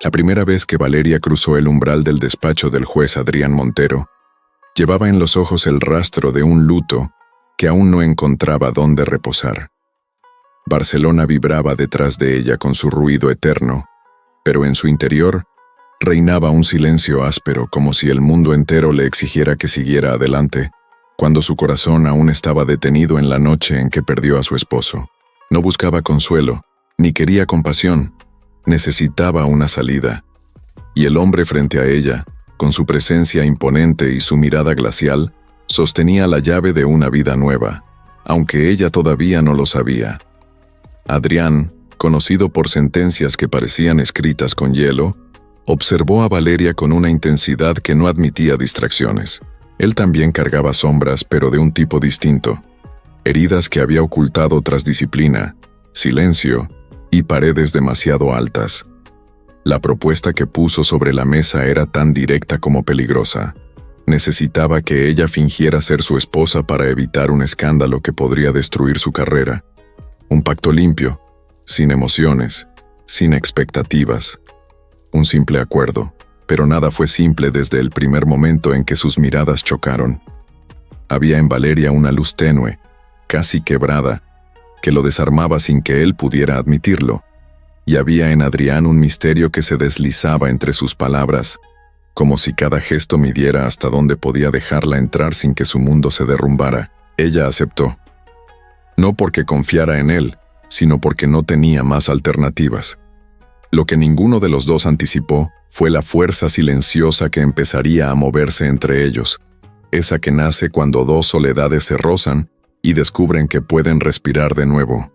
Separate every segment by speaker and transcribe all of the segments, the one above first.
Speaker 1: La primera vez que Valeria cruzó el umbral del despacho del juez Adrián Montero, llevaba en los ojos el rastro de un luto que aún no encontraba dónde reposar. Barcelona vibraba detrás de ella con su ruido eterno, pero en su interior reinaba un silencio áspero, como si el mundo entero le exigiera que siguiera adelante, cuando su corazón aún estaba detenido en la noche en que perdió a su esposo. No buscaba consuelo, ni quería compasión, necesitaba una salida. Y el hombre frente a ella, con su presencia imponente y su mirada glacial, sostenía la llave de una vida nueva, aunque ella todavía no lo sabía. Adrián, conocido por sentencias que parecían escritas con hielo, observó a Valeria con una intensidad que no admitía distracciones. Él también cargaba sombras, pero de un tipo distinto. Heridas que había ocultado tras disciplina, silencio y paredes demasiado altas. La propuesta que puso sobre la mesa era tan directa como peligrosa. Necesitaba que ella fingiera ser su esposa para evitar un escándalo que podría destruir su carrera. Un pacto limpio, sin emociones, sin expectativas. Un simple acuerdo, pero nada fue simple desde el primer momento en que sus miradas chocaron. Había en Valeria una luz tenue, casi quebrada, que lo desarmaba sin que él pudiera admitirlo, y había en Adrián un misterio que se deslizaba entre sus palabras, como si cada gesto midiera hasta dónde podía dejarla entrar sin que su mundo se derrumbara. Ella aceptó. No porque confiara en él, sino porque no tenía más alternativas. Lo que ninguno de los dos anticipó fue la fuerza silenciosa que empezaría a moverse entre ellos, esa que nace cuando dos soledades se rozan y descubren que pueden respirar de nuevo.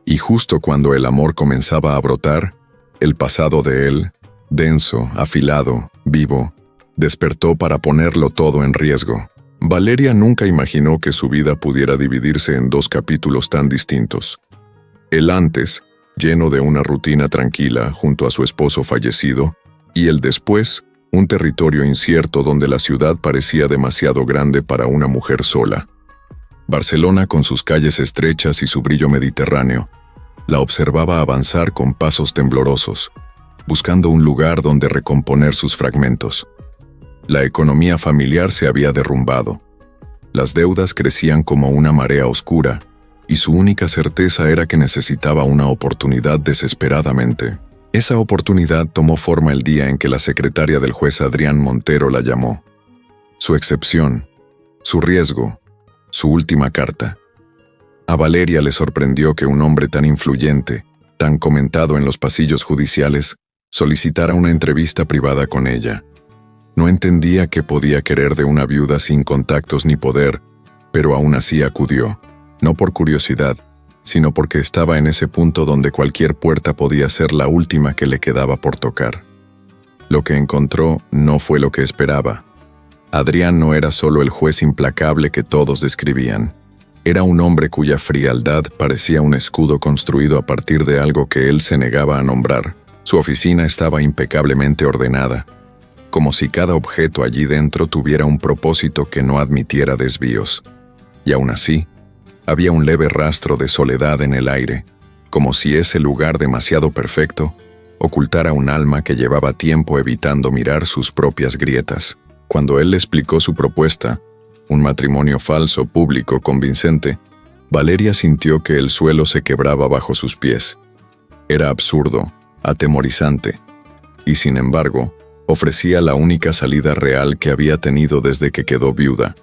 Speaker 1: Y justo cuando el amor comenzaba a brotar, el pasado de él, denso, afilado, vivo, despertó para ponerlo todo en riesgo. Valeria nunca imaginó que su vida pudiera dividirse en dos capítulos tan distintos. El antes, lleno de una rutina tranquila junto a su esposo fallecido, y el después, un territorio incierto donde la ciudad parecía demasiado grande para una mujer sola. Barcelona, con sus calles estrechas y su brillo mediterráneo, la observaba avanzar con pasos temblorosos, buscando un lugar donde recomponer sus fragmentos. La economía familiar se había derrumbado. Las deudas crecían como una marea oscura, y su única certeza era que necesitaba una oportunidad desesperadamente. Esa oportunidad tomó forma el día en que la secretaria del juez Adrián Montero la llamó. Su excepción, su riesgo, su última carta. A Valeria le sorprendió que un hombre tan influyente, tan comentado en los pasillos judiciales, solicitara una entrevista privada con ella. No entendía qué podía querer de una viuda sin contactos ni poder, pero aún así acudió, no por curiosidad, sino porque estaba en ese punto donde cualquier puerta podía ser la última que le quedaba por tocar. Lo que encontró no fue lo que esperaba. Adrián no era solo el juez implacable que todos describían. Era un hombre cuya frialdad parecía un escudo construido a partir de algo que él se negaba a nombrar. Su oficina estaba impecablemente ordenada, como si cada objeto allí dentro tuviera un propósito que no admitiera desvíos. Y aún así, había un leve rastro de soledad en el aire, como si ese lugar demasiado perfecto ocultara un alma que llevaba tiempo evitando mirar sus propias grietas. Cuando él le explicó su propuesta, un matrimonio falso, público, convincente, Valeria sintió que el suelo se quebraba bajo sus pies. Era absurdo, atemorizante, y sin embargo, ofrecía la única salida real que había tenido desde que quedó viuda.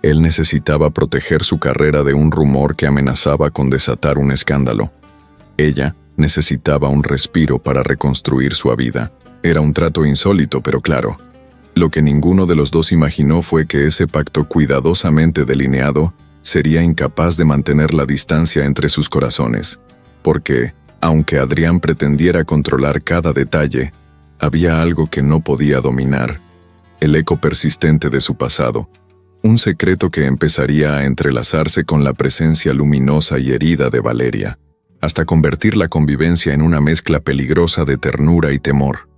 Speaker 1: Él necesitaba proteger su carrera de un rumor que amenazaba con desatar un escándalo. Ella necesitaba un respiro para reconstruir su vida. Era un trato insólito, pero claro. Lo que ninguno de los dos imaginó fue que ese pacto cuidadosamente delineado sería incapaz de mantener la distancia entre sus corazones, porque, aunque Adrián pretendiera controlar cada detalle, había algo que no podía dominar, el eco persistente de su pasado, un secreto que empezaría a entrelazarse con la presencia luminosa y herida de Valeria, hasta convertir la convivencia en una mezcla peligrosa de ternura y temor.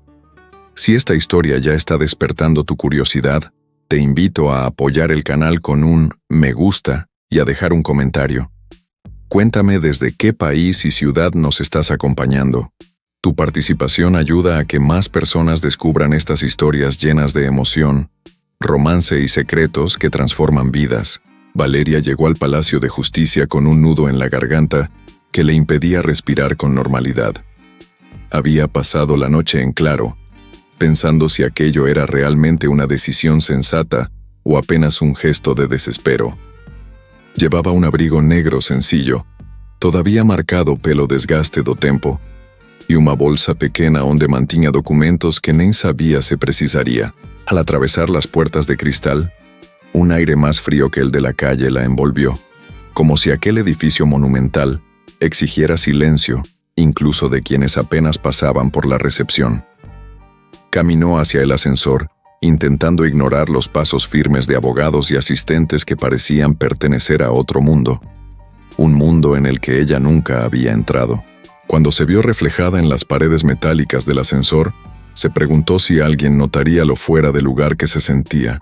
Speaker 1: Si esta historia ya está despertando tu curiosidad, te invito a apoyar el canal con un me gusta y a dejar un comentario. Cuéntame desde qué país y ciudad nos estás acompañando. Tu participación ayuda a que más personas descubran estas historias llenas de emoción, romance y secretos que transforman vidas. Valeria llegó al Palacio de Justicia con un nudo en la garganta que le impedía respirar con normalidad. Había pasado la noche en claro, pensando si aquello era realmente una decisión sensata o apenas un gesto de desespero. Llevaba un abrigo negro sencillo, todavía marcado pelo desgaste do tempo, e uma bolsa pequena onde mantinha documentos que nem sabía se precisaría. Al atravesar las puertas de cristal, un aire más frío que el de la calle la envolvió, como si aquel edificio monumental exigiera silencio, incluso de quienes apenas pasaban por la recepción. Caminó hacia el ascensor, intentando ignorar los pasos firmes de abogados y asistentes que parecían pertenecer a otro mundo, un mundo en el que ella nunca había entrado. Cuando se vio reflejada en las paredes metálicas del ascensor, se preguntó si alguien notaría lo fuera de lugar que se sentía.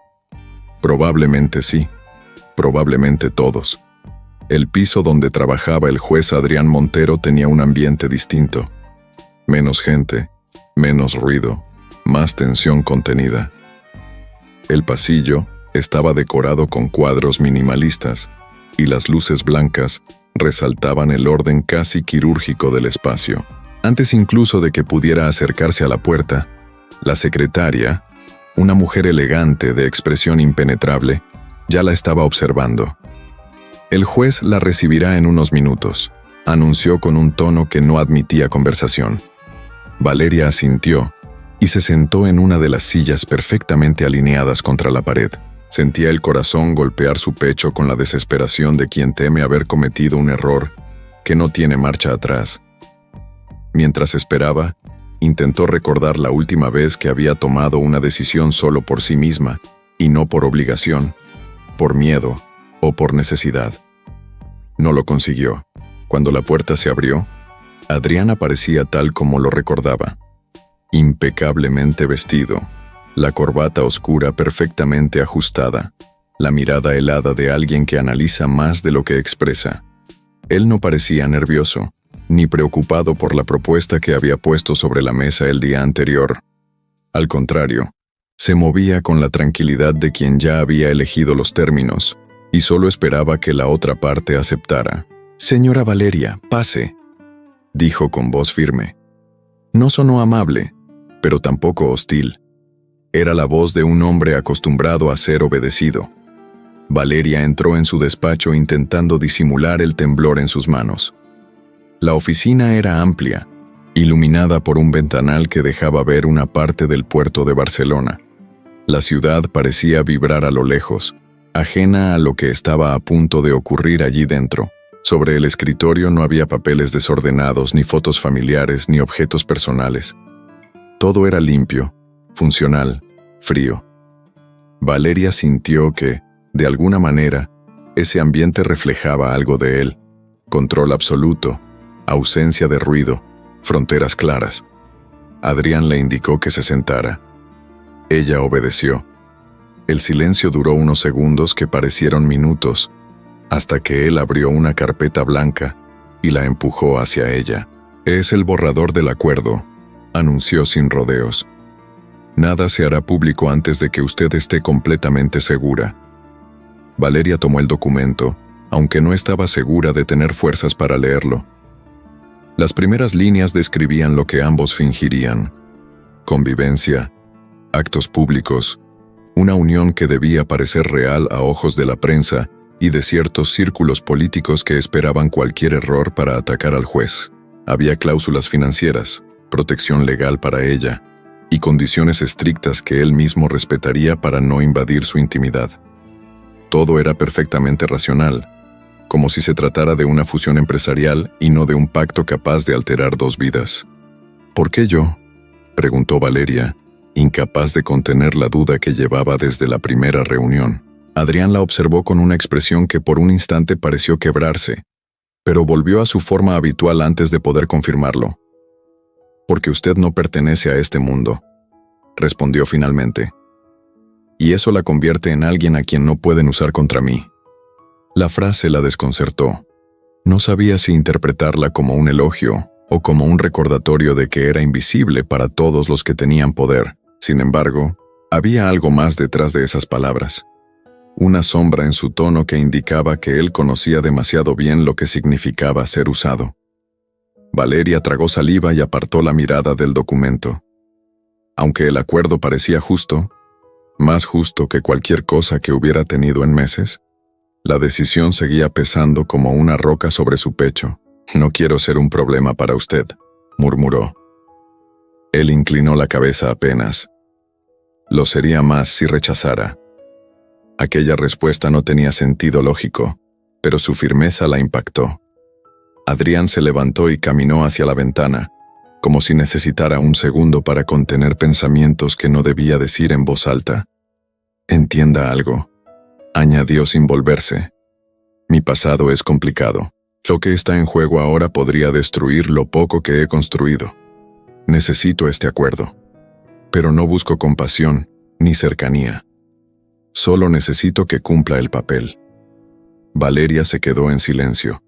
Speaker 1: Probablemente sí, probablemente todos. El piso donde trabajaba el juez Adrián Montero tenía un ambiente distinto. Menos gente, menos ruido, más tensión contenida. El pasillo estaba decorado con cuadros minimalistas, y las luces blancas resaltaban el orden casi quirúrgico del espacio. Antes incluso de que pudiera acercarse a la puerta, la secretaria, una mujer elegante de expresión impenetrable, ya la estaba observando. El juez la recibirá en unos minutos, anunció con un tono que no admitía conversación. Valeria asintió y se sentó en una de las sillas perfectamente alineadas contra la pared. Sentía el corazón golpear su pecho con la desesperación de quien teme haber cometido un error que no tiene marcha atrás. Mientras esperaba, intentó recordar la última vez que había tomado una decisión solo por sí misma, y no por obligación, por miedo o por necesidad. No lo consiguió. Cuando la puerta se abrió, Adrián aparecía tal como lo recordaba, impecablemente vestido, la corbata oscura perfectamente ajustada, la mirada helada de alguien que analiza más de lo que expresa. Él no parecía nervioso, ni preocupado por la propuesta que había puesto sobre la mesa el día anterior. Al contrario, se movía con la tranquilidad de quien ya había elegido los términos, y solo esperaba que la otra parte aceptara. «Señora Valeria, pase», dijo con voz firme. No sonó amable, pero tampoco hostil. Era la voz de un hombre acostumbrado a ser obedecido. Valeria entró en su despacho intentando disimular el temblor en sus manos. La oficina era amplia, iluminada por un ventanal que dejaba ver una parte del puerto de Barcelona. La ciudad parecía vibrar a lo lejos, ajena a lo que estaba a punto de ocurrir allí dentro. Sobre el escritorio no había papeles desordenados, ni fotos familiares, ni objetos personales. Todo era limpio, funcional, frío. Valeria sintió que, de alguna manera, ese ambiente reflejaba algo de él. Control absoluto, ausencia de ruido, fronteras claras. Adrián le indicó que se sentara. Ella obedeció. El silencio duró unos segundos que parecieron minutos, hasta que él abrió una carpeta blanca y la empujó hacia ella. «Es el borrador del acuerdo», anunció sin rodeos. «Nada se hará público antes de que usted esté completamente segura». Valeria tomó el documento, aunque no estaba segura de tener fuerzas para leerlo. Las primeras líneas describían lo que ambos fingirían: convivencia, actos públicos, una unión que debía parecer real a ojos de la prensa y de ciertos círculos políticos que esperaban cualquier error para atacar al juez. Había cláusulas financieras, protección legal para ella, y condiciones estrictas que él mismo respetaría para no invadir su intimidad. Todo era perfectamente racional, como si se tratara de una fusión empresarial y no de un pacto capaz de alterar dos vidas. «¿Por qué yo?», preguntó Valeria, incapaz de contener la duda que llevaba desde la primera reunión. Adrián la observó con una expresión que por un instante pareció quebrarse, pero volvió a su forma habitual antes de poder confirmarlo. «Porque usted no pertenece a este mundo», respondió finalmente. «Y eso la convierte en alguien a quien no pueden usar contra mí». La frase la desconcertó. No sabía si interpretarla como un elogio o como un recordatorio de que era invisible para todos los que tenían poder. Sin embargo, había algo más detrás de esas palabras. Una sombra en su tono que indicaba que él conocía demasiado bien lo que significaba ser usado. Valeria tragó saliva y apartó la mirada del documento. Aunque el acuerdo parecía justo, más justo que cualquier cosa que hubiera tenido en meses, la decisión seguía pesando como una roca sobre su pecho. «No quiero ser un problema para usted», murmuró. Él inclinó la cabeza apenas. Lo sería más si rechazara. Aquella respuesta no tenía sentido lógico, pero su firmeza la impactó. Adrián se levantó y caminó hacia la ventana, como si necesitara un segundo para contener pensamientos que no debía decir en voz alta. «Entienda algo», añadió sin volverse. «Mi pasado es complicado. Lo que está en juego ahora podría destruir lo poco que he construido. Necesito este acuerdo. Pero no busco compasión ni cercanía. Solo necesito que cumpla el papel». Valeria se quedó en silencio.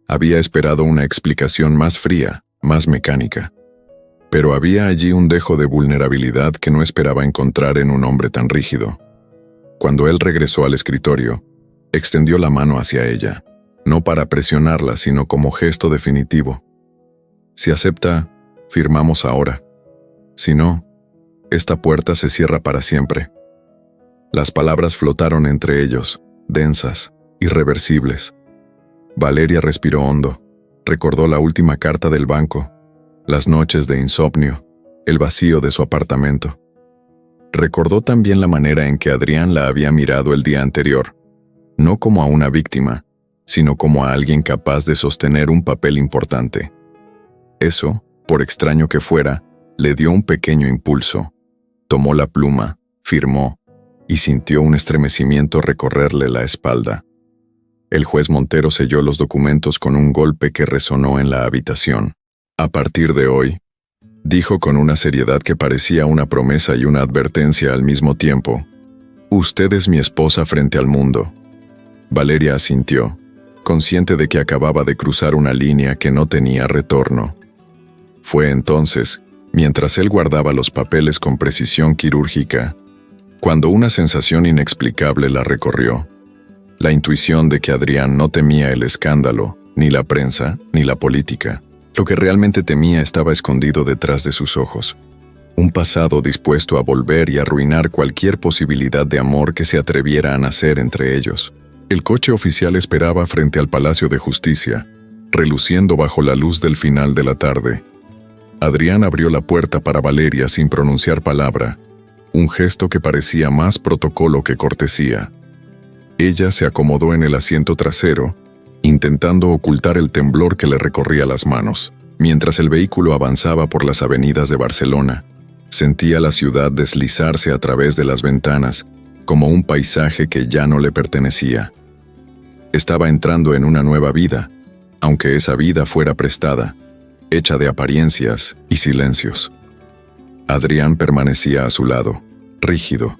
Speaker 1: Había esperado una explicación más fría, más mecánica. Pero había allí un dejo de vulnerabilidad que no esperaba encontrar en un hombre tan rígido. Cuando él regresó al escritorio, extendió la mano hacia ella, no para presionarla, sino como gesto definitivo. «Si acepta, firmamos ahora. Si no, esta puerta se cierra para siempre». Las palabras flotaron entre ellos, densas, irreversibles. Valeria respiró hondo, recordó la última carta del banco, las noches de insomnio, el vacío de su apartamento. Recordó también la manera en que Adrián la había mirado el día anterior, no como a una víctima, sino como a alguien capaz de sostener un papel importante. Eso, por extraño que fuera, le dio un pequeño impulso. Tomó la pluma, firmó, y sintió un estremecimiento recorrerle la espalda. El juez Montero selló los documentos con un golpe que resonó en la habitación. «A partir de hoy», dijo con una seriedad que parecía una promesa y una advertencia al mismo tiempo, «usted es mi esposa frente al mundo». Valeria asintió, consciente de que acababa de cruzar una línea que no tenía retorno. Fue entonces, mientras él guardaba los papeles con precisión quirúrgica, cuando una sensación inexplicable la recorrió. La intuición de que Adrián no temía el escándalo, ni la prensa, ni la política. Lo que realmente temía estaba escondido detrás de sus ojos. Un pasado dispuesto a volver y arruinar cualquier posibilidad de amor que se atreviera a nacer entre ellos. El coche oficial esperaba frente al Palacio de Justicia, reluciendo bajo la luz del final de la tarde. Adrián abrió la puerta para Valeria sin pronunciar palabra, un gesto que parecía más protocolo que cortesía. Ella se acomodó en el asiento trasero, intentando ocultar el temblor que le recorría las manos. Mientras el vehículo avanzaba por las avenidas de Barcelona, sentía la ciudad deslizarse a través de las ventanas, como un paisaje que ya no le pertenecía. Estaba entrando en una nueva vida, aunque esa vida fuera prestada, hecha de apariencias y silencios. Adrián permanecía a su lado, rígido,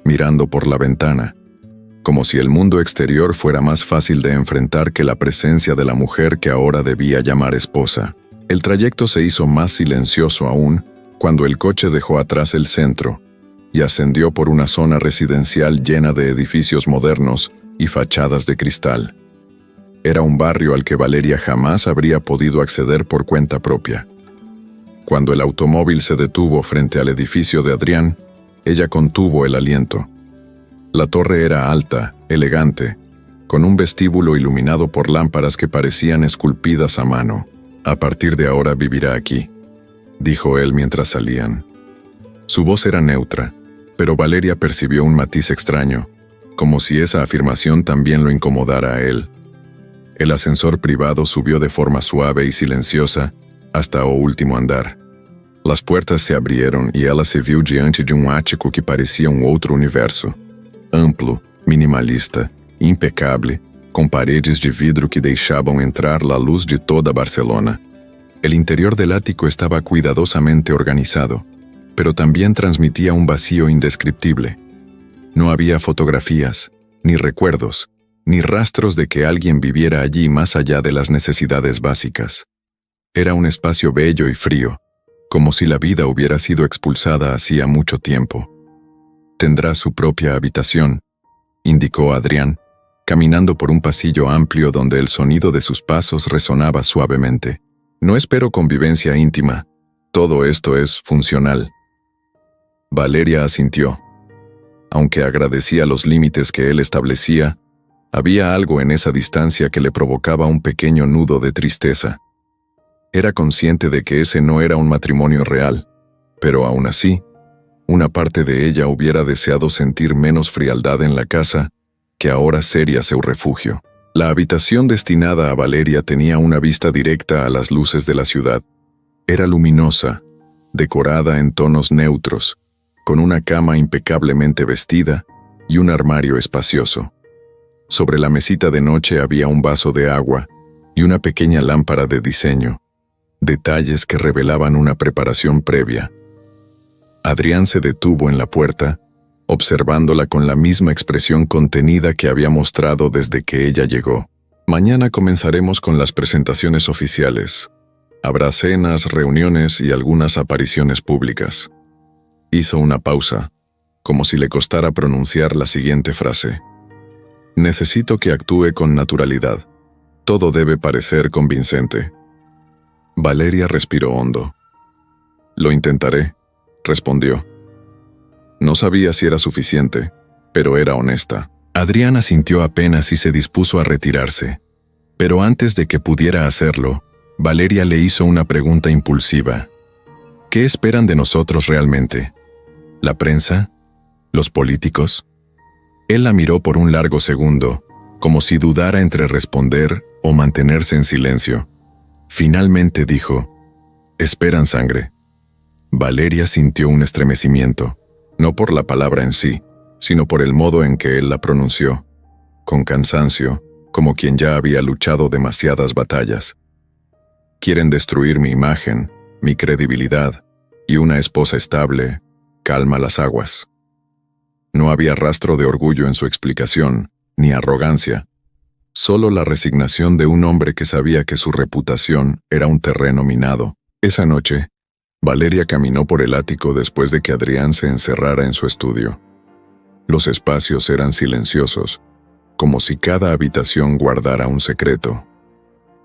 Speaker 1: mirando por la ventana, como si el mundo exterior fuera más fácil de enfrentar que la presencia de la mujer que ahora debía llamar esposa. El trayecto se hizo más silencioso aún cuando el coche dejó atrás el centro y ascendió por una zona residencial llena de edificios modernos y fachadas de cristal. Era un barrio al que Valeria jamás habría podido acceder por cuenta propia. Cuando el automóvil se detuvo frente al edificio de Adrián, ella contuvo el aliento. La torre era alta, elegante, con un vestíbulo iluminado por lámparas que parecían esculpidas a mano. «A partir de ahora vivirá aquí», dijo él mientras salían. Su voz era neutra, pero Valeria percibió un matiz extraño, como si esa afirmación también lo incomodara a él. El ascensor privado subió de forma suave y silenciosa hasta o último andar. Las puertas se abrieron y ela se viu diante de um ático que parecia um outro universo. Amplo, minimalista, impecável, com paredes de vidro que deixavam entrar la luz de toda Barcelona. El interior del ático estaba cuidadosamente organizado, pero también transmitía un vacío indescriptible. No había fotografías, ni recuerdos, ni rastros de que alguien viviera allí más allá de las necesidades básicas. Era un espacio bello y frío, como si la vida hubiera sido expulsada hacía mucho tiempo. «Tendrá su propia habitación», indicó Adrián, caminando por un pasillo amplio donde el sonido de sus pasos resonaba suavemente. «No espero convivencia íntima. Todo esto es funcional». Valeria asintió. Aunque agradecía los límites que él establecía, había algo en esa distancia que le provocaba un pequeño nudo de tristeza. Era consciente de que ese no era un matrimonio real, pero aún así, una parte de ella hubiera deseado sentir menos frialdad en la casa, que ahora sería su refugio. La habitación destinada a Valeria tenía una vista directa a las luces de la ciudad. Era luminosa, decorada en tonos neutros, con una cama impecablemente vestida y un armario espacioso. Sobre la mesita de noche había un vaso de agua y una pequeña lámpara de diseño, detalles que revelaban una preparación previa. Adrián se detuvo en la puerta, observándola con la misma expresión contenida que había mostrado desde que ella llegó. «Mañana comenzaremos con las presentaciones oficiales. Habrá cenas, reuniones y algunas apariciones públicas». Hizo una pausa, como si le costara pronunciar la siguiente frase. «Necesito que actúe con naturalidad. Todo debe parecer convincente». Valeria respiró hondo. «Lo intentaré», respondió. No sabía si era suficiente, pero era honesta. Adrián asintió apenas y se dispuso a retirarse. Pero antes de que pudiera hacerlo, Valeria le hizo una pregunta impulsiva. «¿Qué esperan de nosotros realmente? ¿La prensa? ¿Los políticos?» Él la miró por un largo segundo, como si dudara entre responder o mantenerse en silencio. Finalmente dijo: «Esperan sangre». Valeria sintió un estremecimiento, no por la palabra en sí, sino por el modo en que él la pronunció, con cansancio, como quien ya había luchado demasiadas batallas. «Quieren destruir mi imagen, mi credibilidad, y una esposa estable calma las aguas». No había rastro de orgullo en su explicación, ni arrogancia, solo la resignación de un hombre que sabía que su reputación era un terreno minado. Esa noche, Valeria caminó por el ático después de que Adrián se encerrara en su estudio. Los espacios eran silenciosos, como si cada habitación guardara un secreto.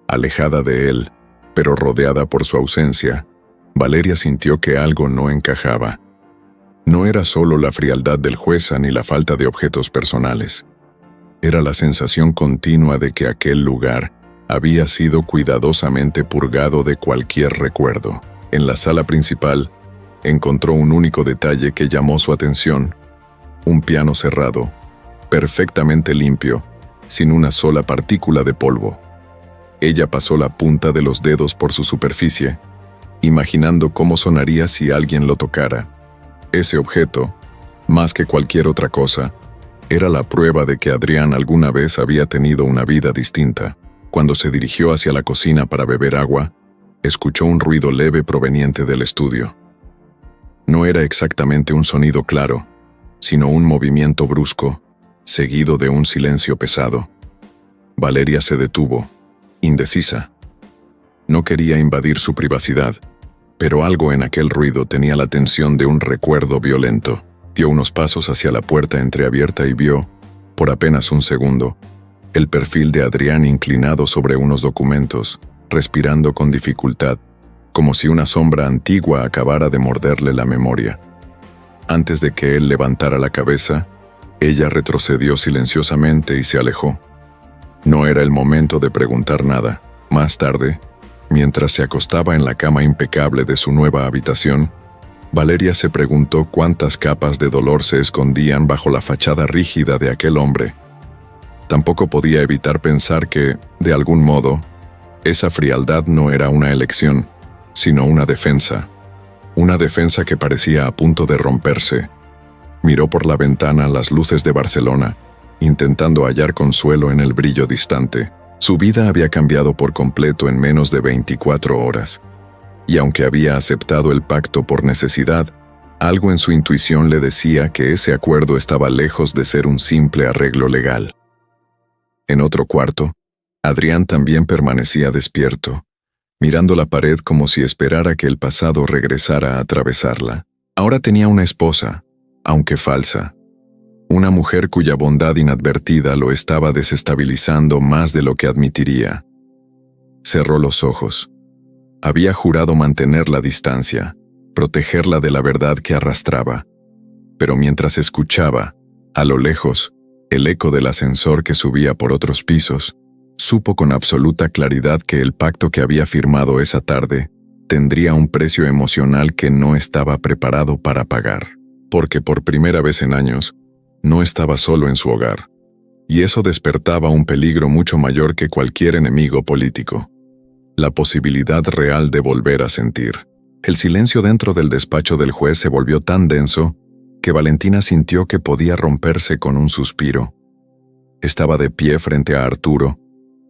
Speaker 1: Alejada de él, pero rodeada por su ausencia, Valeria sintió que algo no encajaba. No era solo la frialdad del jueza ni la falta de objetos personales. Era la sensación continua de que aquel lugar había sido cuidadosamente purgado de cualquier recuerdo. En la sala principal, encontró un único detalle que llamó su atención: un piano cerrado, perfectamente limpio, sin una sola partícula de polvo. Ella pasó la punta de los dedos por su superficie, imaginando cómo sonaría si alguien lo tocara. Ese objeto, más que cualquier otra cosa, era la prueba de que Adrián alguna vez había tenido una vida distinta. Cuando se dirigió hacia la cocina para beber agua, escuchó un ruido leve proveniente del estudio. No era exactamente un sonido claro, sino un movimiento brusco, seguido de un silencio pesado. Valeria se detuvo, indecisa. No quería invadir su privacidad, pero algo en aquel ruido tenía la tensión de un recuerdo violento. Dio unos pasos hacia la puerta entreabierta y vio, por apenas un segundo, el perfil de Adrián inclinado sobre unos documentos, respirando con dificultad, como si una sombra antigua acabara de morderle la memoria. Antes de que él levantara la cabeza, ella retrocedió silenciosamente y se alejó. No era el momento de preguntar nada. Más tarde, mientras se acostaba en la cama impecable de su nueva habitación, Valeria se preguntó cuántas capas de dolor se escondían bajo la fachada rígida de aquel hombre. Tampoco podía evitar pensar que, de algún modo, esa frialdad no era una elección, sino una defensa que parecía a punto de romperse. Miró por la ventana las luces de Barcelona, intentando hallar consuelo en el brillo distante. Su vida había cambiado por completo en menos de 24 horas. Y aunque había aceptado el pacto por necesidad, algo en su intuición le decía que ese acuerdo estaba lejos de ser un simple arreglo legal. En otro cuarto, Adrián también permanecía despierto, mirando la pared como si esperara que el pasado regresara a atravesarla. Ahora tenía una esposa, aunque falsa. Una mujer cuya bondad inadvertida lo estaba desestabilizando más de lo que admitiría. Cerró los ojos. Había jurado mantener la distancia, protegerla de la verdad que arrastraba. Pero mientras escuchaba, a lo lejos, el eco del ascensor que subía por otros pisos, supo con absoluta claridad que el pacto que había firmado esa tarde tendría un precio emocional que no estaba preparado para pagar. Porque por primera vez en años, no estaba solo en su hogar. Y eso despertaba un peligro mucho mayor que cualquier enemigo político. La posibilidad real de volver a sentir. El silencio dentro del despacho del juez se volvió tan denso que Valentina sintió que podía romperse con un suspiro. Estaba de pie frente a Arturo,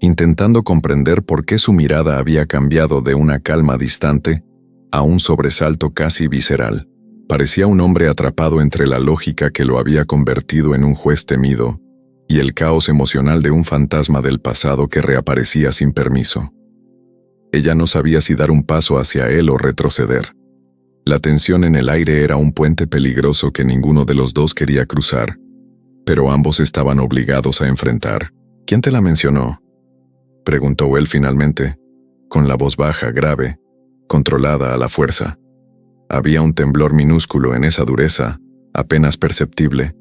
Speaker 1: intentando comprender por qué su mirada había cambiado de una calma distante a un sobresalto casi visceral. Parecía un hombre atrapado entre la lógica que lo había convertido en un juez temido y el caos emocional de un fantasma del pasado que reaparecía sin permiso. Ella no sabía si dar un paso hacia él o retroceder. La tensión en el aire era un puente peligroso que ninguno de los dos quería cruzar, pero ambos estaban obligados a enfrentar. ¿Quién te la mencionó?, preguntó él finalmente, con la voz baja, grave, controlada a la fuerza. Había un temblor minúsculo en esa dureza, apenas perceptible,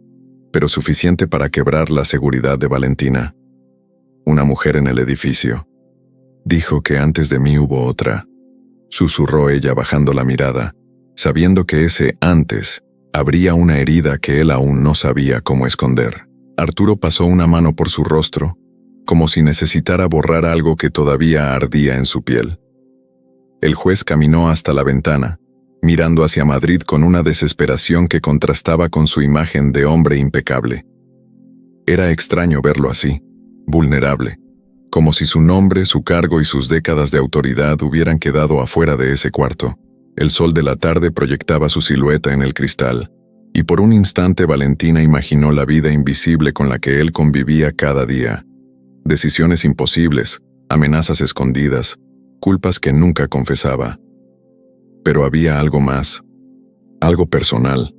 Speaker 1: pero suficiente para quebrar la seguridad de Valentina. Una mujer en el edificio. Dijo que antes de mí hubo otra. Susurró ella bajando la mirada, sabiendo que ese antes habría una herida que él aún no sabía cómo esconder. Arturo pasó una mano por su rostro, como si necesitara borrar algo que todavía ardía en su piel. El juez caminó hasta la ventana, mirando hacia Madrid con una desesperación que contrastaba con su imagen de hombre impecable. Era extraño verlo así, vulnerable, como si su nombre, su cargo y sus décadas de autoridad hubieran quedado afuera de ese cuarto. El sol de la tarde proyectaba su silueta en el cristal, y por un instante Valentina imaginó la vida invisible con la que él convivía cada día. Decisiones imposibles, amenazas escondidas, culpas que nunca confesaba. Pero había algo más, algo personal,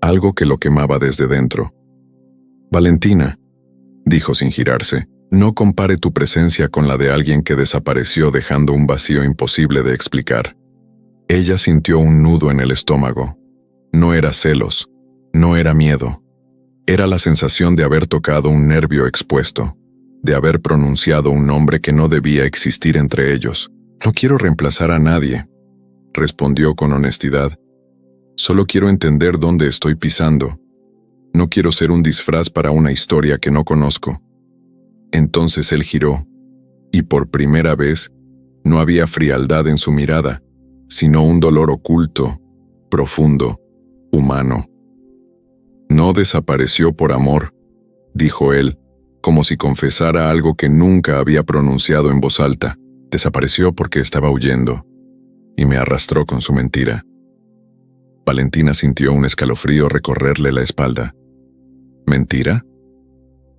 Speaker 1: algo que lo quemaba desde dentro. Valentina, dijo sin girarse, no compare tu presencia con la de alguien que desapareció dejando un vacío imposible de explicar. Ella sintió un nudo en el estómago. No era celos, no era miedo. Era la sensación de haber tocado un nervio expuesto, de haber pronunciado un nombre que no debía existir entre ellos. No quiero reemplazar a nadie, respondió con honestidad. Solo quiero entender dónde estoy pisando. No quiero ser un disfraz para una historia que no conozco. Entonces él giró, y por primera vez, no había frialdad en su mirada, sino un dolor oculto, profundo, humano. No desapareció por amor, dijo él, como si confesara algo que nunca había pronunciado en voz alta. Desapareció porque estaba huyendo, y me arrastró con su mentira. Valentina sintió un escalofrío recorrerle la espalda. ¿Mentira?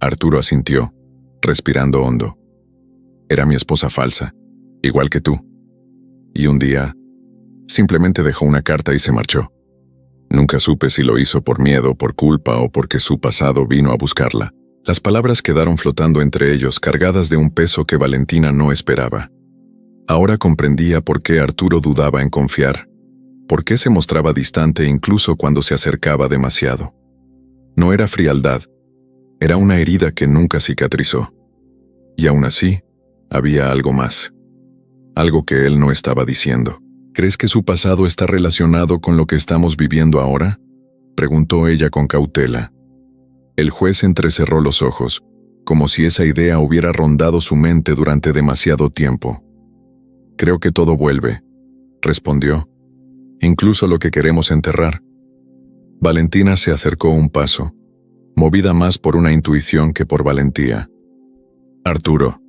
Speaker 1: Arturo asintió, respirando hondo. Era mi esposa falsa, igual que tú. Y un día, simplemente dejó una carta y se marchó. Nunca supe si lo hizo por miedo, por culpa o porque su pasado vino a buscarla. Las palabras quedaron flotando entre ellos, cargadas de un peso que Valentina no esperaba. Ahora comprendía por qué Arturo dudaba en confiar, por qué se mostraba distante incluso cuando se acercaba demasiado. No era frialdad, era una herida que nunca cicatrizó. Y aún así, había algo más, algo que él no estaba diciendo. ¿Crees que su pasado está relacionado con lo que estamos viviendo ahora?, preguntó ella con cautela. El juez entrecerró los ojos, como si esa idea hubiera rondado su mente durante demasiado tiempo. Creo que todo vuelve, respondió, incluso lo que queremos enterrar. Valentina se acercó un paso, movida más por una intuición que por valentía. Arturo,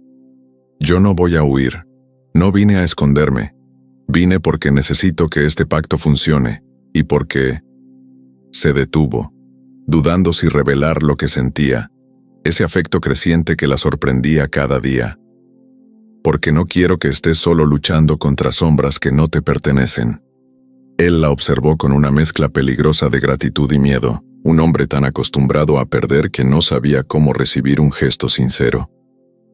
Speaker 1: yo no voy a huir, no vine a esconderme, vine porque necesito que este pacto funcione, y porque... Se detuvo, dudando si revelar lo que sentía, ese afecto creciente que la sorprendía cada día. porque no quiero que estés solo luchando contra sombras que no te pertenecen. Él la observó con una mezcla peligrosa de gratitud y miedo, un hombre tan acostumbrado a perder que no sabía cómo recibir un gesto sincero.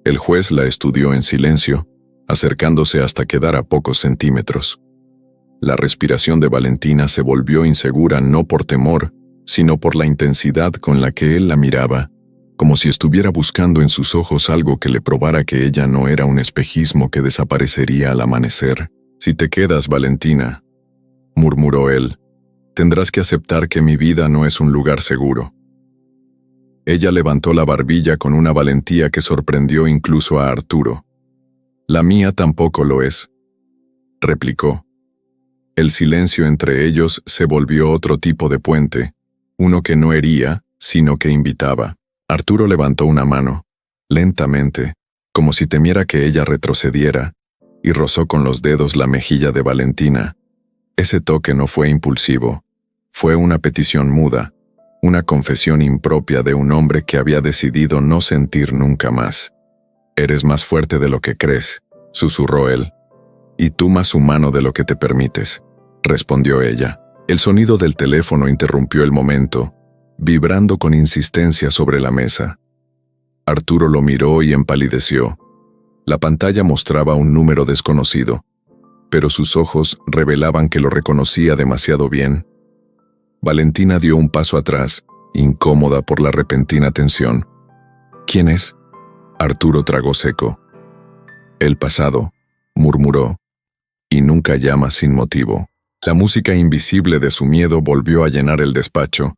Speaker 1: El juez la estudió en silencio, acercándose hasta quedar a pocos centímetros. La respiración de Valentina se volvió insegura no por temor, sino por la intensidad con la que él la miraba, como si estuviera buscando en sus ojos algo que le probara que ella no era un espejismo que desaparecería al amanecer. «Si te quedas, Valentina», murmuró él, «tendrás que aceptar que mi vida no es un lugar seguro». Ella levantó la barbilla con una valentía que sorprendió incluso a Arturo. «La mía tampoco lo es», replicó. El silencio entre ellos se volvió otro tipo de puente, uno que no hería, sino que invitaba. Arturo levantó una mano, lentamente, como si temiera que ella retrocediera, y rozó con los dedos la mejilla de Valentina. Ese toque no fue impulsivo, fue una petición muda, una confesión impropia de un hombre que había decidido no sentir nunca más. «Eres más fuerte de lo que crees», susurró él. «Y tú más humano de lo que te permites», respondió ella. El sonido del teléfono interrumpió el momento, vibrando con insistencia sobre la mesa. Arturo lo miró y empalideció. La pantalla mostraba un número desconocido, pero sus ojos revelaban que lo reconocía demasiado bien. Valentina dio un paso atrás, incómoda por la repentina tensión. «¿Quién es?». Arturo tragó seco. «El pasado», murmuró, «y nunca llama sin motivo». La música invisible de su miedo volvió a llenar el despacho,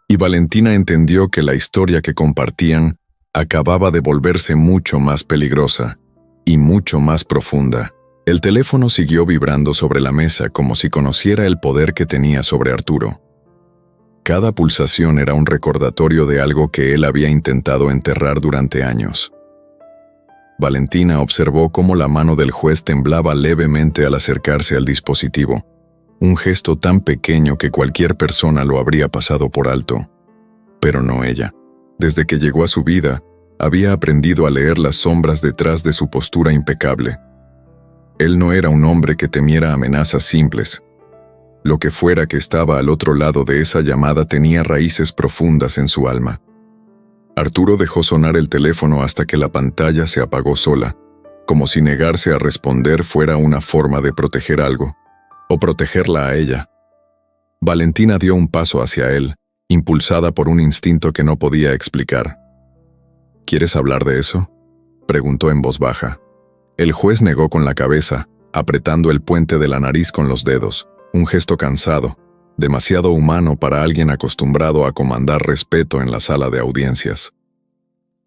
Speaker 1: y Valentina entendió que la historia que compartían acababa de volverse mucho más peligrosa y mucho más profunda. El teléfono siguió vibrando sobre la mesa como si conociera el poder que tenía sobre Arturo. Cada pulsación era un recordatorio de algo que él había intentado enterrar durante años. Valentina observó cómo la mano del juez temblaba levemente al acercarse al dispositivo, un gesto tan pequeño que cualquier persona lo habría pasado por alto. Pero no ella. Desde que llegó a su vida, había aprendido a leer las sombras detrás de su postura impecable. Él no era un hombre que temiera amenazas simples. Lo que fuera que estaba al otro lado de esa llamada tenía raíces profundas en su alma. Arturo dejó sonar el teléfono hasta que la pantalla se apagó sola, como si negarse a responder fuera una forma de proteger algo, o protegerla a ella. Valentina dio un paso hacia él, impulsada por un instinto que no podía explicar. «¿Quieres hablar de eso?», preguntó en voz baja. El juez negó con la cabeza, apretando el puente de la nariz con los dedos, un gesto cansado, demasiado humano para alguien acostumbrado a comandar respeto en la sala de audiencias.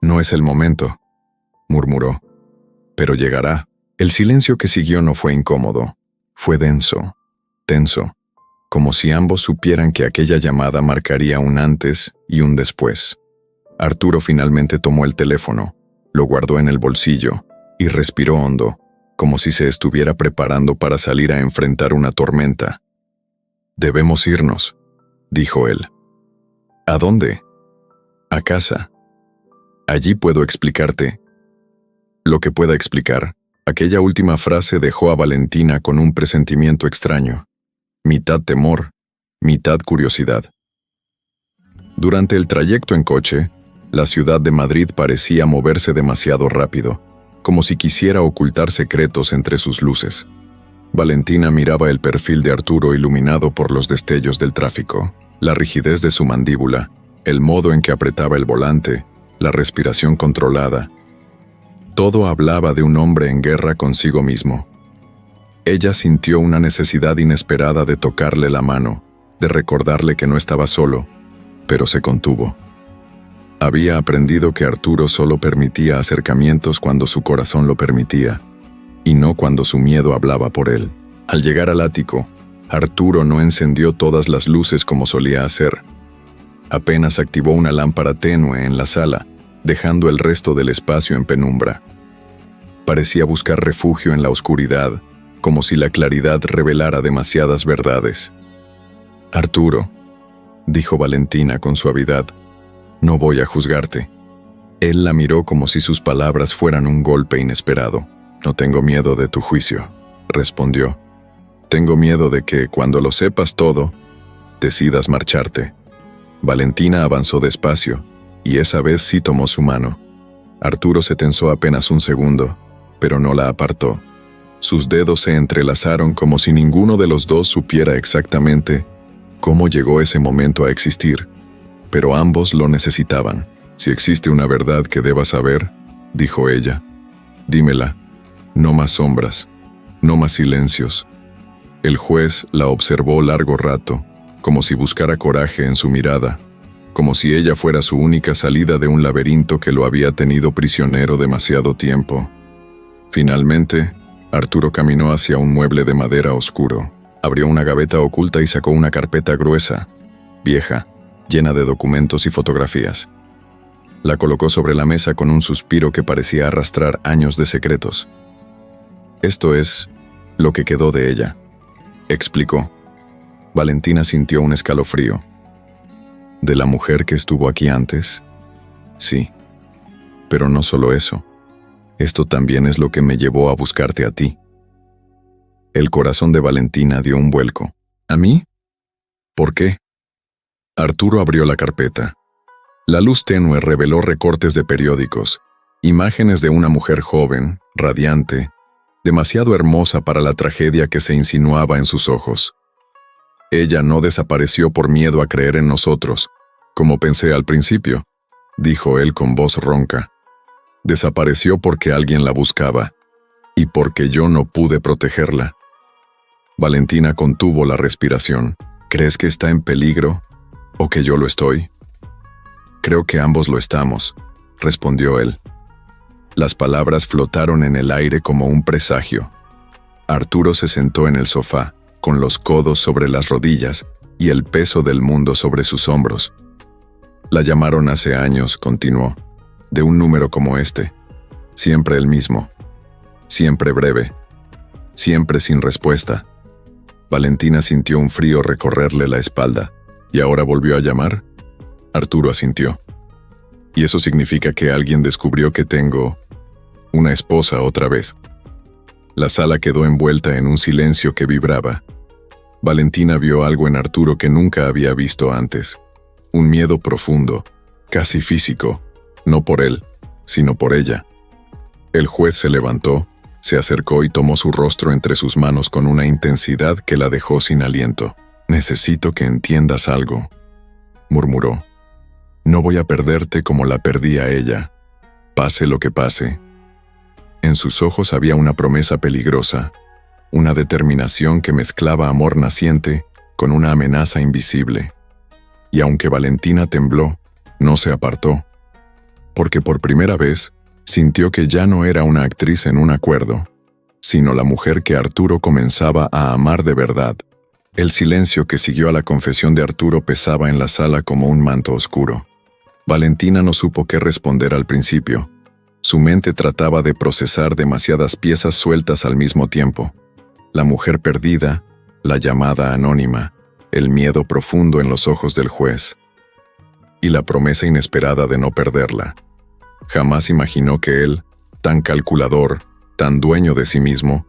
Speaker 1: «No es el momento», murmuró. «Pero llegará». El silencio que siguió no fue incómodo, fue denso, tenso, como si ambos supieran que aquella llamada marcaría un antes y un después. Arturo finalmente tomó el teléfono, lo guardó en el bolsillo y respiró hondo, como si se estuviera preparando para salir a enfrentar una tormenta. «Debemos irnos», dijo él. «¿A dónde?». «A casa. Allí puedo explicarte lo que pueda explicar». Aquella última frase dejó a Valentina con un presentimiento extraño, mitad temor, mitad curiosidad. Durante el trayecto en coche, la ciudad de Madrid parecía moverse demasiado rápido, como si quisiera ocultar secretos entre sus luces. Valentina miraba el perfil de Arturo iluminado por los destellos del tráfico, la rigidez de su mandíbula, el modo en que apretaba el volante, la respiración controlada. Todo hablaba de un hombre en guerra consigo mismo. Ella sintió una necesidad inesperada de tocarle la mano, de recordarle que no estaba solo, pero se contuvo. Había aprendido que Arturo solo permitía acercamientos cuando su corazón lo permitía, y no cuando su miedo hablaba por él. Al llegar al ático, Arturo no encendió todas las luces como solía hacer. Apenas activó una lámpara tenue en la sala, dejando el resto del espacio en penumbra. Parecía buscar refugio en la oscuridad, como si la claridad revelara demasiadas verdades. «Arturo», dijo Valentina con suavidad, «no voy a juzgarte». Él la miró como si sus palabras fueran un golpe inesperado. No tengo miedo de tu juicio, respondió. Tengo miedo de que, cuando lo sepas todo, decidas marcharte. Valentina avanzó despacio, y esa vez sí tomó su mano. Arturo se tensó apenas un segundo, pero no la apartó. Sus dedos se entrelazaron como si ninguno de los dos supiera exactamente cómo llegó ese momento a existir, pero ambos lo necesitaban. Si existe una verdad que debas saber, dijo ella, dímela. No más sombras, no más silencios. El juez la observó largo rato, como si buscara coraje en su mirada, como si ella fuera su única salida de un laberinto que lo había tenido prisionero demasiado tiempo. Finalmente, Arturo caminó hacia un mueble de madera oscuro, abrió una gaveta oculta y sacó una carpeta gruesa, vieja, llena de documentos y fotografías. La colocó sobre la mesa con un suspiro que parecía arrastrar años de secretos. Esto es lo que quedó de ella, explicó. Valentina sintió un escalofrío. ¿De la mujer que estuvo aquí antes? Sí. Pero no solo eso. Esto también es lo que me llevó a buscarte a ti. El corazón de Valentina dio un vuelco. ¿A mí? ¿Por qué? Arturo abrió la carpeta. La luz tenue reveló recortes de periódicos, imágenes de una mujer joven, radiante, demasiado hermosa para la tragedia que se insinuaba en sus ojos. Ella no desapareció por miedo a creer en nosotros, como pensé al principio, dijo él con voz ronca. Desapareció porque alguien la buscaba, y porque yo no pude protegerla. Valentina contuvo la respiración. ¿Crees que está en peligro? ¿O que yo lo estoy? Creo que ambos lo estamos, respondió él. Las palabras flotaron en el aire como un presagio. Arturo se sentó en el sofá, con los codos sobre las rodillas y el peso del mundo sobre sus hombros. La llamaron hace años, continuó, de un número como este. Siempre el mismo. Siempre breve. Siempre sin respuesta. Valentina sintió un frío recorrerle la espalda. ¿Y ahora volvió a llamar? Arturo asintió. ¿Y eso significa que alguien descubrió que tengo una esposa otra vez? La sala quedó envuelta en un silencio que vibraba. Valentina vio algo en Arturo que nunca había visto antes. Un miedo profundo, casi físico, no por él, sino por ella. El juez se levantó, se acercó y tomó su rostro entre sus manos con una intensidad que la dejó sin aliento. «Necesito que entiendas algo», murmuró. «No voy a perderte como la perdí a ella, pase lo que pase». En sus ojos había una promesa peligrosa, una determinación que mezclaba amor naciente con una amenaza invisible. Y aunque Valentina tembló, no se apartó, porque por primera vez sintió que ya no era una actriz en un acuerdo, sino la mujer que Arturo comenzaba a amar de verdad. El silencio que siguió a la confesión de Arturo pesaba en la sala como un manto oscuro. Valentina no supo qué responder al principio. Su mente trataba de procesar demasiadas piezas sueltas al mismo tiempo. La mujer perdida, la llamada anónima, el miedo profundo en los ojos del juez, y la promesa inesperada de no perderla. Jamás imaginó que él, tan calculador, tan dueño de sí mismo,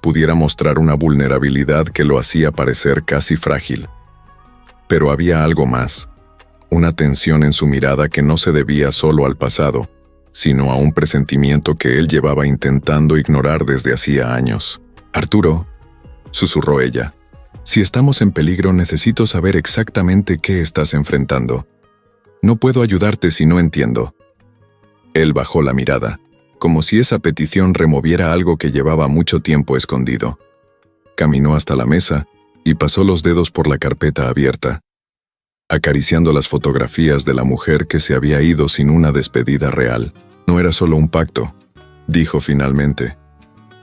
Speaker 1: pudiera mostrar una vulnerabilidad que lo hacía parecer casi frágil. Pero había algo más, una tensión en su mirada que no se debía solo al pasado, sino a un presentimiento que él llevaba intentando ignorar desde hacía años. «Arturo», susurró ella, «si estamos en peligro necesito saber exactamente qué estás enfrentando. No puedo ayudarte si no entiendo». Él bajó la mirada, como si esa petición removiera algo que llevaba mucho tiempo escondido. Caminó hasta la mesa y pasó los dedos por la carpeta abierta, acariciando las fotografías de la mujer que se había ido sin una despedida real. «No era solo un pacto», dijo finalmente.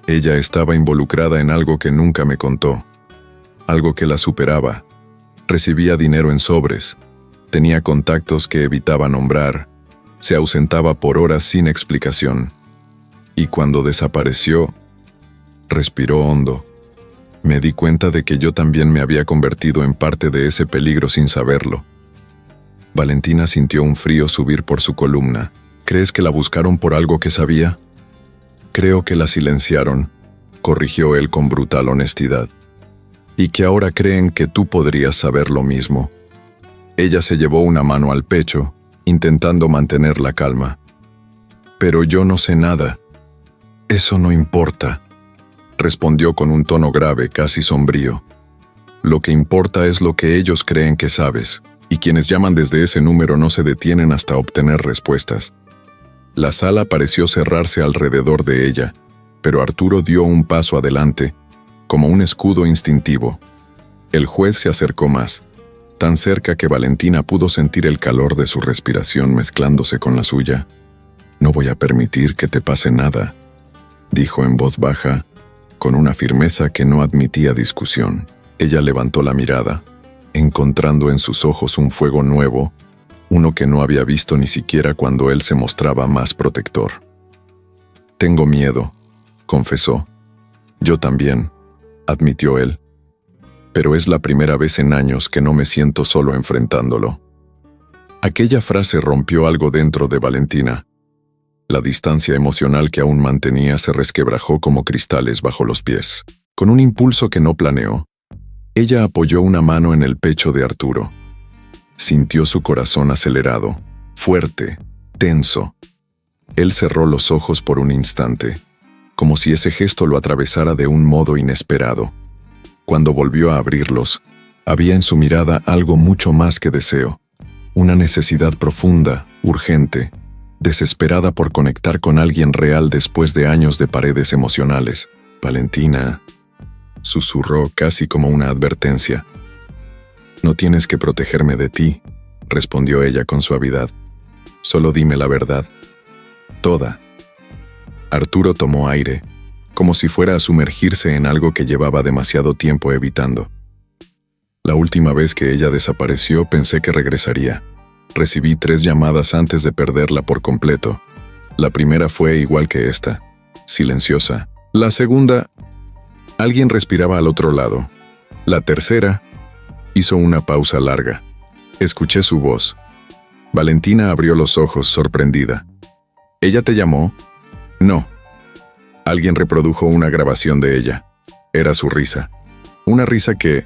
Speaker 1: «Ella estaba involucrada en algo que nunca me contó, algo que la superaba. Recibía dinero en sobres, tenía contactos que evitaba nombrar, se ausentaba por horas sin explicación. Y cuando desapareció, respiró hondo. Me di cuenta de que yo también me había convertido en parte de ese peligro sin saberlo». Valentina sintió un frío subir por su columna. «¿Crees que la buscaron por algo que sabía?» Creo que la silenciaron, corrigió él con brutal honestidad. Y que ahora creen que tú podrías saber lo mismo. Ella se llevó una mano al pecho, intentando mantener la calma. Pero yo no sé nada. Eso no importa, respondió con un tono grave, casi sombrío. Lo que importa es lo que ellos creen que sabes, y quienes llaman desde ese número no se detienen hasta obtener respuestas. La sala pareció cerrarse alrededor de ella, pero Arturo dio un paso adelante, como un escudo instintivo. El juez se acercó más, tan cerca que Valentina pudo sentir el calor de su respiración mezclándose con la suya. «No voy a permitir que te pase nada», dijo en voz baja, con una firmeza que no admitía discusión. Ella levantó la mirada, encontrando en sus ojos un fuego nuevo, uno que no había visto ni siquiera cuando él se mostraba más protector. «Tengo miedo», confesó. «Yo también», admitió él. «Pero es la primera vez en años que no me siento solo enfrentándolo». Aquella frase rompió algo dentro de Valentina. La distancia emocional que aún mantenía se resquebrajó como cristales bajo los pies. Con un impulso que no planeó, ella apoyó una mano en el pecho de Arturo. Sintió su corazón acelerado, fuerte, tenso. Él cerró los ojos por un instante, como si ese gesto lo atravesara de un modo inesperado. Cuando volvió a abrirlos, había en su mirada algo mucho más que deseo, una necesidad profunda, urgente, desesperada por conectar con alguien real después de años de paredes emocionales. «Valentina», susurró casi como una advertencia. «No tienes que protegerme de ti», respondió ella con suavidad. «Solo dime la verdad. Toda». Arturo tomó aire, como si fuera a sumergirse en algo que llevaba demasiado tiempo evitando. «La última vez que ella desapareció pensé que regresaría. Recibí 3 llamadas antes de perderla por completo. La primera fue igual que esta, silenciosa. La segunda, alguien respiraba al otro lado. La tercera, hizo una pausa larga. Escuché su voz. Valentina abrió los ojos, sorprendida. ¿Ella te llamó?» «No». Alguien reprodujo una grabación de ella. Era su risa. Una risa que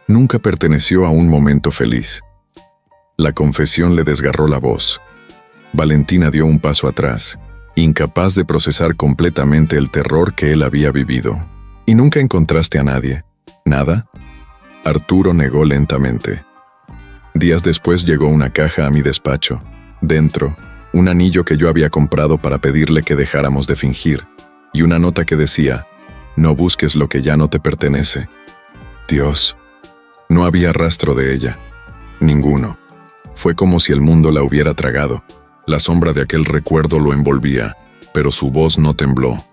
Speaker 1: nunca perteneció a un momento feliz. La confesión le desgarró la voz. Valentina dio un paso atrás, incapaz de procesar completamente el terror que él había vivido. «¿Y nunca encontraste a nadie? ¿Nada?» Arturo negó lentamente. Días después llegó una caja a mi despacho. Dentro, un anillo que yo había comprado para pedirle que dejáramos de fingir, y una nota que decía: «No busques lo que ya no te pertenece». Dios, no había rastro de ella. Ninguno. Fue como si el mundo la hubiera tragado. La sombra de aquel recuerdo lo envolvía, pero su voz no tembló.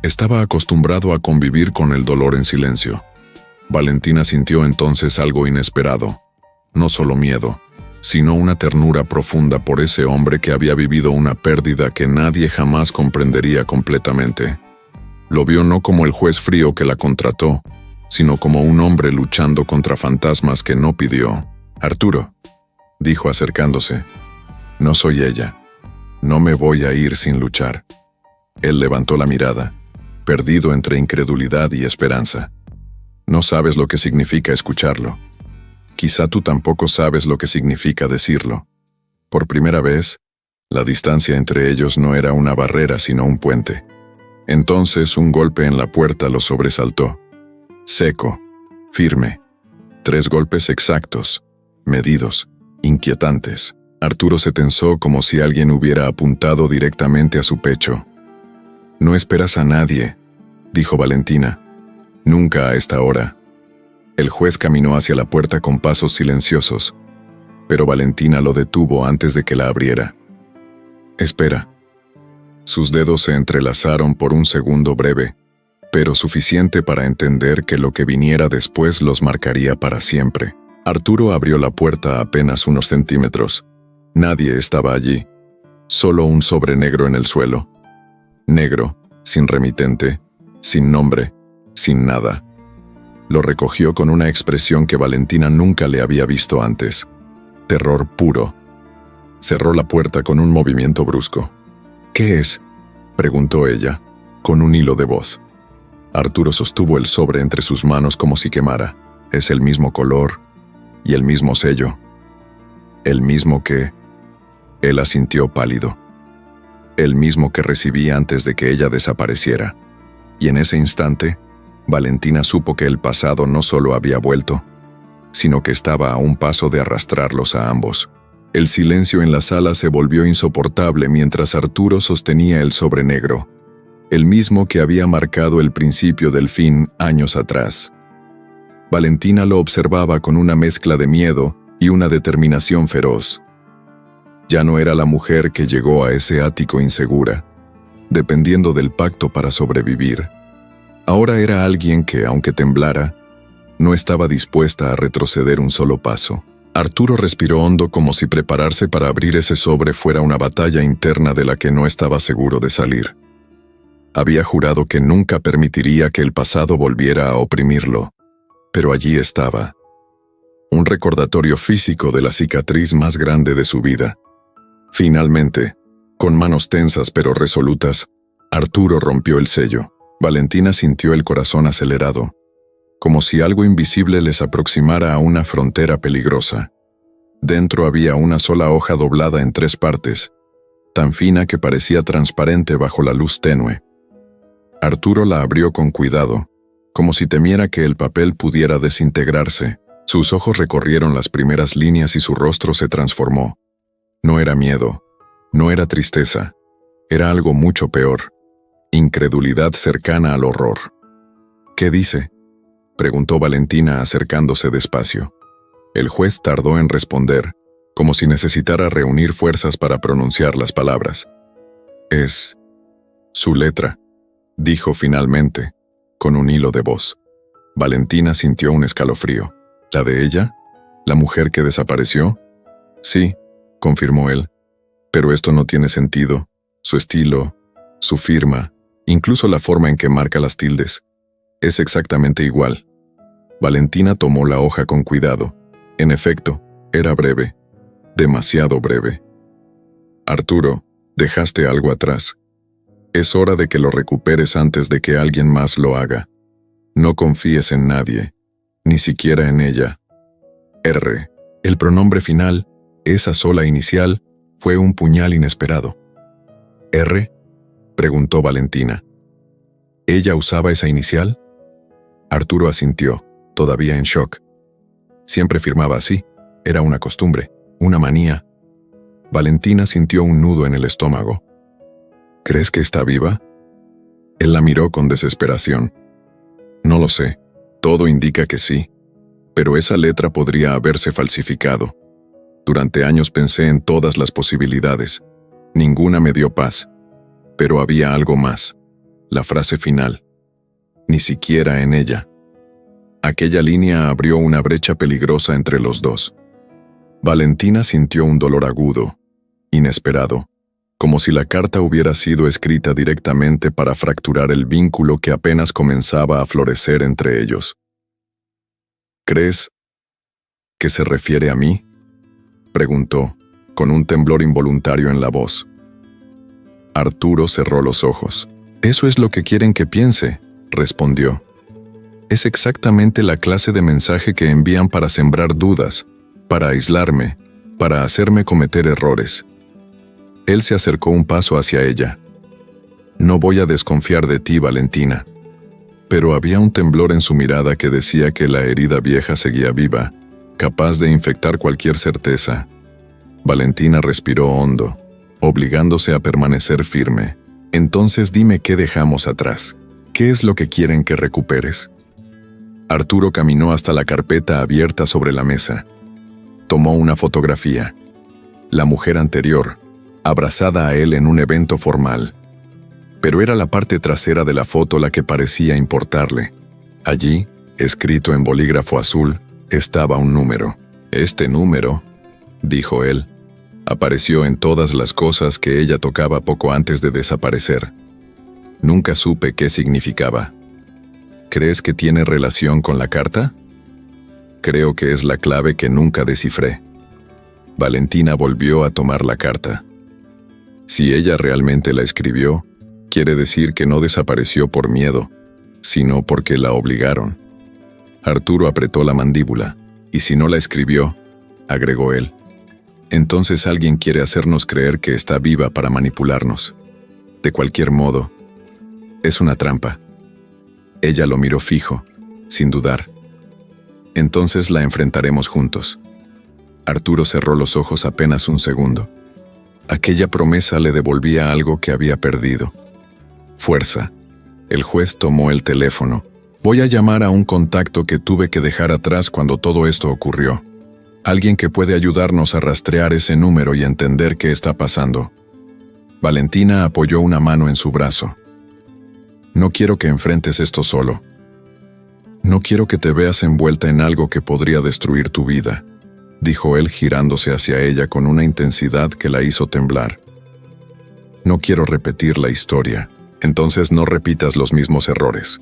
Speaker 1: Estaba acostumbrado a convivir con el dolor en silencio. Valentina sintió entonces algo inesperado. No solo miedo, sino una ternura profunda por ese hombre que había vivido una pérdida que nadie jamás comprendería completamente. Lo vio no como el juez frío que la contrató, sino como un hombre luchando contra fantasmas que no pidió. «Arturo», dijo acercándose, «no soy ella. No me voy a ir sin luchar». Él levantó la mirada, perdido entre incredulidad y esperanza. «No sabes lo que significa escucharlo. Quizá tú tampoco sabes lo que significa decirlo». Por primera vez, la distancia entre ellos no era una barrera sino un puente. Entonces un golpe en la puerta lo sobresaltó. Seco, firme. 3 golpes exactos, medidos, inquietantes. Arturo se tensó como si alguien hubiera apuntado directamente a su pecho. «No esperas a nadie», dijo Valentina. «Nunca a esta hora». El juez caminó hacia la puerta con pasos silenciosos, pero Valentina lo detuvo antes de que la abriera. «Espera». Sus dedos se entrelazaron por un segundo breve, pero suficiente para entender que lo que viniera después los marcaría para siempre. Arturo abrió la puerta a apenas unos centímetros. Nadie estaba allí, solo un sobre negro en el suelo. Negro, sin remitente, sin nombre, sin nada. Lo recogió con una expresión que Valentina nunca le había visto antes. Terror puro. Cerró la puerta con un movimiento brusco. «¿Qué es?», preguntó ella. con un hilo de voz. Arturo sostuvo el sobre entre sus manos como si quemara. Es el mismo color y el mismo sello. El mismo que... Él asintió pálido. El mismo que recibí antes de que ella desapareciera. Y en ese instante, Valentina supo que el pasado no solo había vuelto, sino que estaba a un paso de arrastrarlos a ambos. El silencio en la sala se volvió insoportable mientras Arturo sostenía el sobre negro, el mismo que había marcado el principio del fin años atrás. Valentina lo observaba con una mezcla de miedo y una determinación feroz. Ya no era la mujer que llegó a ese ático insegura, dependiendo del pacto para sobrevivir. Ahora era alguien que, aunque temblara, no estaba dispuesta a retroceder un solo paso. Arturo respiró hondo como si prepararse para abrir ese sobre fuera una batalla interna de la que no estaba seguro de salir. Había jurado que nunca permitiría que el pasado volviera a oprimirlo, pero allí estaba. Un recordatorio físico de la cicatriz más grande de su vida. Finalmente, con manos tensas pero resolutas, Arturo rompió el sello. Valentina sintió el corazón acelerado, como si algo invisible les aproximara a una frontera peligrosa. Dentro había una sola hoja doblada en 3 partes, tan fina que parecía transparente bajo la luz tenue. Arturo la abrió con cuidado, como si temiera que el papel pudiera desintegrarse. Sus ojos recorrieron las primeras líneas y su rostro se transformó. No era miedo, no era tristeza, era algo mucho peor, incredulidad cercana al horror. «¿Qué dice?», preguntó Valentina acercándose despacio. El juez tardó en responder, como si necesitara reunir fuerzas para pronunciar las palabras. «Es su letra», dijo finalmente, con un hilo de voz. Valentina sintió un escalofrío. ¿La de ella? ¿La mujer que desapareció? Sí, confirmó él. Pero esto no tiene sentido. Su estilo, su firma, incluso la forma en que marca las tildes. Es exactamente igual. Valentina tomó la hoja con cuidado. En efecto, era breve. Demasiado breve. Arturo, dejaste algo atrás. Es hora de que lo recuperes antes de que alguien más lo haga. No confíes en nadie, ni siquiera en ella. R. El pronombre final, esa sola inicial, fue un puñal inesperado. ¿R? Preguntó Valentina. ¿Ella usaba esa inicial? Arturo asintió, todavía en shock. Siempre firmaba así. Era una costumbre, una manía. Valentina sintió un nudo en el estómago. ¿Crees que está viva? Él la miró con desesperación. No lo sé. Todo indica que sí. Pero esa letra podría haberse falsificado. Durante años pensé en todas las posibilidades. Ninguna me dio paz. Pero había algo más. La frase final. Ni siquiera en ella. Aquella línea abrió una brecha peligrosa entre los dos. Valentina sintió un dolor agudo, inesperado, como si la carta hubiera sido escrita directamente para fracturar el vínculo que apenas comenzaba a florecer entre ellos. ¿Crees que se refiere a mí?, preguntó, con un temblor involuntario en la voz. Arturo cerró los ojos. «Eso es lo que quieren que piense», respondió. «Es exactamente la clase de mensaje que envían para sembrar dudas, para aislarme, para hacerme cometer errores». Él se acercó un paso hacia ella. «No voy a desconfiar de ti, Valentina». Pero había un temblor en su mirada que decía que la herida vieja seguía viva, capaz de infectar cualquier certeza. Valentina respiró hondo, obligándose a permanecer firme. «Entonces dime qué dejamos atrás. ¿Qué es lo que quieren que recuperes?» Arturo caminó hasta la carpeta abierta sobre la mesa. Tomó una fotografía. La mujer anterior, abrazada a él en un evento formal. Pero era la parte trasera de la foto la que parecía importarle. Allí, escrito en bolígrafo azul, estaba un número. «Este número», dijo él, apareció en todas las cosas que ella tocaba poco antes de desaparecer. Nunca supe qué significaba. ¿Crees que tiene relación con la carta? Creo que es la clave que nunca descifré. Valentina volvió a tomar la carta. Si ella realmente la escribió, Quiere decir que no desapareció por miedo, sino porque la obligaron. Arturo apretó la mandíbula. Y si no la escribió, agregó él, entonces alguien quiere hacernos creer que está viva para manipularnos. De cualquier modo, es una trampa. Ella lo miró fijo, sin dudar. Entonces la enfrentaremos juntos. Arturo cerró los ojos apenas un segundo. Aquella promesa le devolvía algo que había perdido. Fuerza. El juez tomó el teléfono. Voy a llamar a un contacto que tuve que dejar atrás cuando todo esto ocurrió. Alguien que puede ayudarnos a rastrear ese número y entender qué está pasando. Valentina apoyó una mano en su brazo. No quiero que enfrentes esto solo. No quiero que te veas envuelta en algo que podría destruir tu vida, dijo él girándose hacia ella con una intensidad que la hizo temblar. No quiero repetir la historia. Entonces no repitas los mismos errores,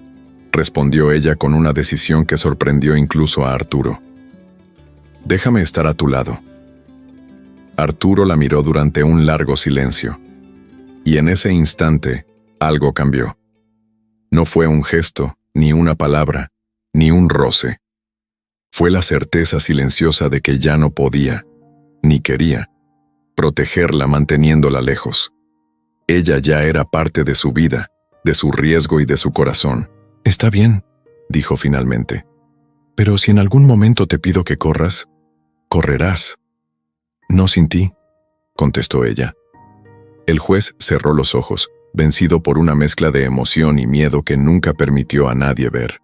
Speaker 1: respondió ella con una decisión que sorprendió incluso a Arturo. Déjame estar a tu lado. Arturo la miró durante un largo silencio. Y en ese instante, algo cambió. No fue un gesto, ni una palabra, ni un roce. Fue la certeza silenciosa de que ya no podía, ni quería, protegerla manteniéndola lejos. Ella ya era parte de su vida, de su riesgo y de su corazón. Está bien, dijo finalmente. Pero si en algún momento te pido que corras, correrás. No sin ti, contestó ella. El juez cerró los ojos, vencido por una mezcla de emoción y miedo que nunca permitió a nadie ver.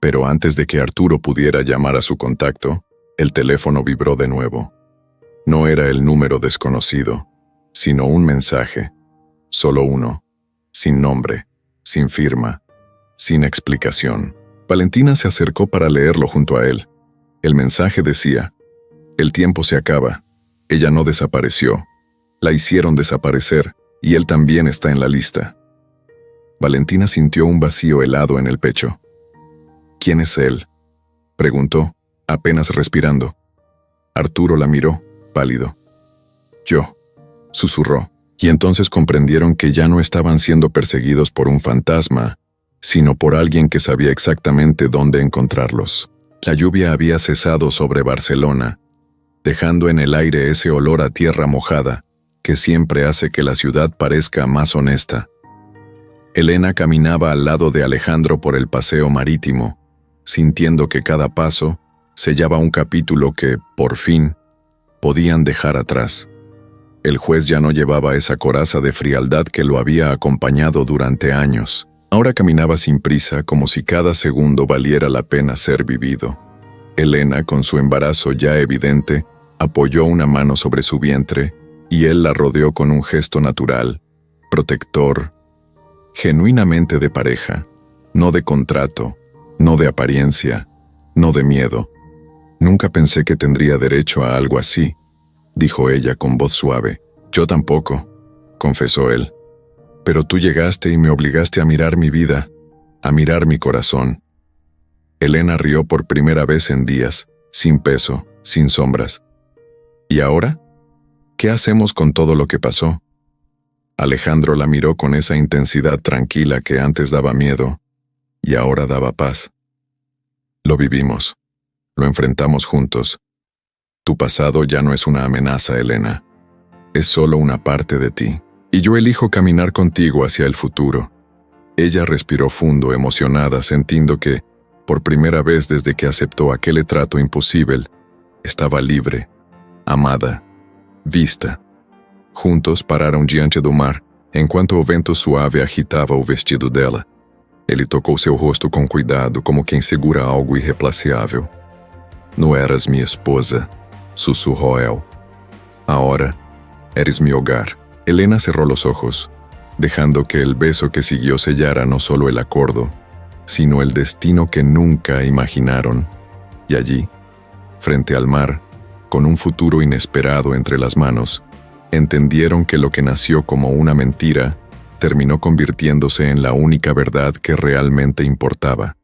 Speaker 1: Pero antes de que Arturo pudiera llamar a su contacto, el teléfono vibró de nuevo. No era el número desconocido, sino un mensaje. Solo uno, sin nombre, sin firma, sin explicación. Valentina se acercó para leerlo junto a él. El mensaje decía: el tiempo se acaba, ella no desapareció, la hicieron desaparecer y él también está en la lista. Valentina sintió un vacío helado en el pecho. ¿Quién es él?, preguntó, apenas respirando. Arturo la miró, pálido. Yo, susurró. Y entonces comprendieron que ya no estaban siendo perseguidos por un fantasma, sino por alguien que sabía exactamente dónde encontrarlos. La lluvia había cesado sobre Barcelona, dejando en el aire ese olor a tierra mojada que siempre hace que la ciudad parezca más honesta. Elena caminaba al lado de Alejandro por el paseo marítimo, sintiendo que cada paso sellaba un capítulo que, por fin, podían dejar atrás. El juez ya no llevaba esa coraza de frialdad que lo había acompañado durante años. Ahora caminaba sin prisa, como si cada segundo valiera la pena ser vivido. Elena, con su embarazo ya evidente, apoyó una mano sobre su vientre y él la rodeó con un gesto natural, protector, genuinamente de pareja, no de contrato, no de apariencia, no de miedo. Nunca pensé que tendría derecho a algo así, dijo ella con voz suave. Yo tampoco, confesó él. Pero tú llegaste y me obligaste a mirar mi vida, a mirar mi corazón. Elena rió por primera vez en días, sin peso, sin sombras. ¿Y ahora? ¿Qué hacemos con todo lo que pasó? Alejandro la miró con esa intensidad tranquila que antes daba miedo, y ahora daba paz. Lo vivimos, lo enfrentamos juntos. Tu pasado ya no es una amenaza, Elena. Es solo una parte de ti. Y yo elijo caminar contigo hacia el futuro. Ella respiró fundo, emocionada, sintiendo que, por primera vez desde que aceptó aquel trato imposible, estaba libre, amada, vista. Juntos pararam diante do mar, enquanto o vento suave agitava o vestido dela. Ele tocou seu rosto com cuidado, como quem segura algo irreplaceável. No eras minha esposa, sussurró él. Ahora, eres mi hogar. Elena cerró los ojos, dejando que el beso que siguió sellara no solo el acuerdo, sino el destino que nunca imaginaron. Y allí, frente al mar, con un futuro inesperado entre las manos, entendieron que lo que nació como una mentira terminó convirtiéndose en la única verdad que realmente importaba.